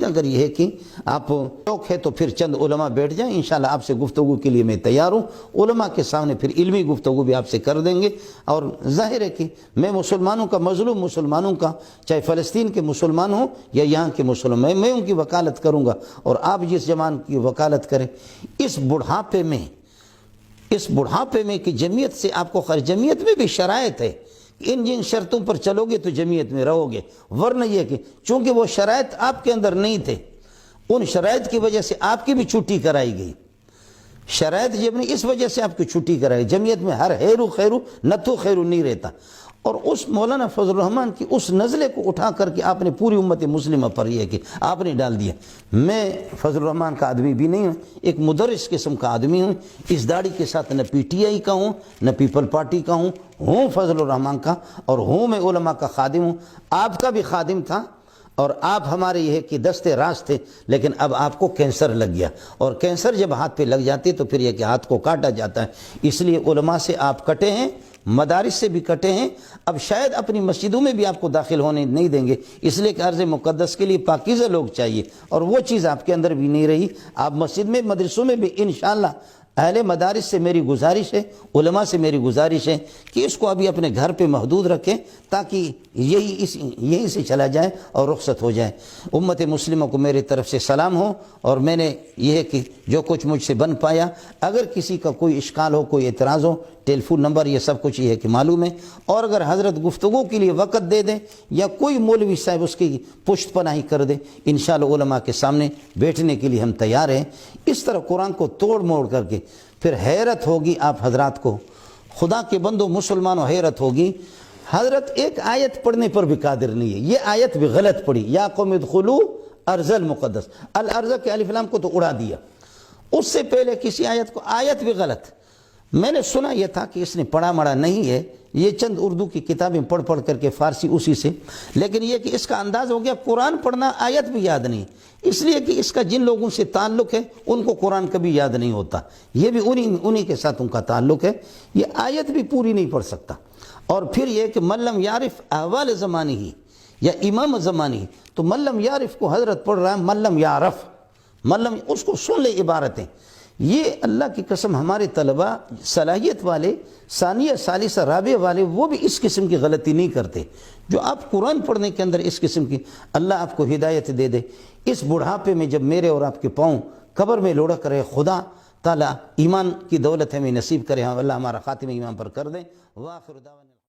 اگر یہ ہے کہ آپ شوق ہے تو پھر چند علماء بیٹھ جائیں، انشاءاللہ آپ سے گفتگو کے لیے میں تیار ہوں، علماء کے سامنے پھر علمی گفتگو بھی آپ سے کر دیں گے۔ اور ظاہر ہے کہ میں مسلمانوں کا، مظلوم مسلمانوں کا، چاہے فلسطین کے مسلمان ہوں یا یہاں کے مسلمان، میں ان کی وکالت کروں گا، اور آپ جس جماعت کی وکالت کریں۔ اس بڑھاپے میں کہ جمعیت سے آپ کو جمعیت میں بھی شرائط ہے، ان جن شرطوں پر چلو گے تو جمعیت میں رہو گے، ورنہ یہ کہ چونکہ وہ شرائط آپ کے اندر نہیں تھے، ان شرائط کی وجہ سے آپ کی بھی چھٹی کرائی گئی۔ شرائط جب نہیں، اس وجہ سے آپ کی چھٹی کرائی۔ جمعیت میں ہر خیرو نتو خیرو نہیں رہتا۔ اور اس مولانا فضل الرحمن کی اس نزلے کو اٹھا کر کے آپ نے پوری امت مسلمہ پر یہ کہ آپ نے ڈال دیا۔ میں فضل الرحمن کا آدمی بھی نہیں ہوں، ایک مدرس قسم کا آدمی ہوں، اس داڑھی کے ساتھ نہ پی ٹی آئی کا ہوں نہ پیپل پارٹی کا ہوں فضل الرحمن کا، اور ہوں میں علماء کا خادم ہوں، آپ کا بھی خادم تھا، اور آپ ہمارے یہ کہ دستے راست تھے، لیکن اب آپ کو کینسر لگ گیا، اور کینسر جب ہاتھ پہ لگ جاتی تو پھر یہ کہ ہاتھ کو کاٹا جاتا ہے۔ اس لیے علماء سے آپ کٹے ہیں، مدارس سے بھی کٹے ہیں، اب شاید اپنی مسجدوں میں بھی آپ کو داخل ہونے نہیں دیں گے، اس لیے کہ عرض مقدس کے لیے پاکیزہ لوگ چاہیے، اور وہ چیز آپ کے اندر بھی نہیں رہی۔ آپ مسجد میں، مدرسوں میں بھی انشاءاللہ اہل مدارس سے میری گزارش ہے، علماء سے میری گزارش ہے کہ اس کو ابھی اپنے گھر پہ محدود رکھیں، تاکہ یہی سے چلا جائے اور رخصت ہو جائے۔ امت مسلمہ کو میری طرف سے سلام ہو، اور میں نے یہ ہے کہ جو کچھ مجھ سے بن پایا، اگر کسی کا کوئی اشکال ہو، کوئی اعتراض ہو، ٹیلی فون نمبر یہ سب کچھ یہ ہے کہ معلوم ہے، اور اگر حضرت گفتگو کے لیے وقت دے دیں یا کوئی مولوی صاحب اس کی پشت پناہی کر دے، انشاءاللہ علماء کے سامنے بیٹھنے کے لیے ہم تیار ہیں۔ اس طرح قرآن کو توڑ موڑ کر کے پھر حیرت ہوگی آپ حضرات کو، خدا کے بندوں مسلمانوں حیرت ہوگی۔ حضرت ایک آیت پڑھنے پر بھی قادر نہیں ہے، یہ آیت بھی غلط پڑھی، یا قوم ادخلوا ارض المقدس، الارض کے الف لام کو تو اڑا دیا، اس سے پہلے کسی آیت کو، آیت بھی غلط۔ میں نے سنا یہ تھا کہ اس نے پڑھا مڑا نہیں ہے، یہ چند اردو کی کتابیں پڑھ کر کے فارسی اسی سے، لیکن یہ کہ اس کا انداز ہو گیا قرآن پڑھنا، آیت بھی یاد نہیں، اس لیے کہ اس کا جن لوگوں سے تعلق ہے ان کو قرآن کبھی یاد نہیں ہوتا، یہ بھی انہی کے ساتھ ان کا تعلق ہے، یہ آیت بھی پوری نہیں پڑھ سکتا۔ اور پھر یہ کہ من لم یعرف احوال زمانی ہی یا امام زمانی، تو من لم یعرف کو حضرت پڑھ رہا ہے من لم یعرف، اس کو سن لے عبارتیں۔ یہ اللہ کی قسم ہمارے طلبہ صلاحیت والے، ثانیہ ثالثہ رابعہ والے، وہ بھی اس قسم کی غلطی نہیں کرتے، جو آپ قرآن پڑھنے کے اندر اس قسم کی، اللہ آپ کو ہدایت دے دے۔ اس بڑھاپے میں جب میرے اور آپ کے پاؤں قبر میں لوڑک رہے، خدا تعالیٰ ایمان کی دولت ہمیں نصیب کرے، اللہ ہمارا خاتمہ ایمان پر کر دیں۔ وآخر دعوانا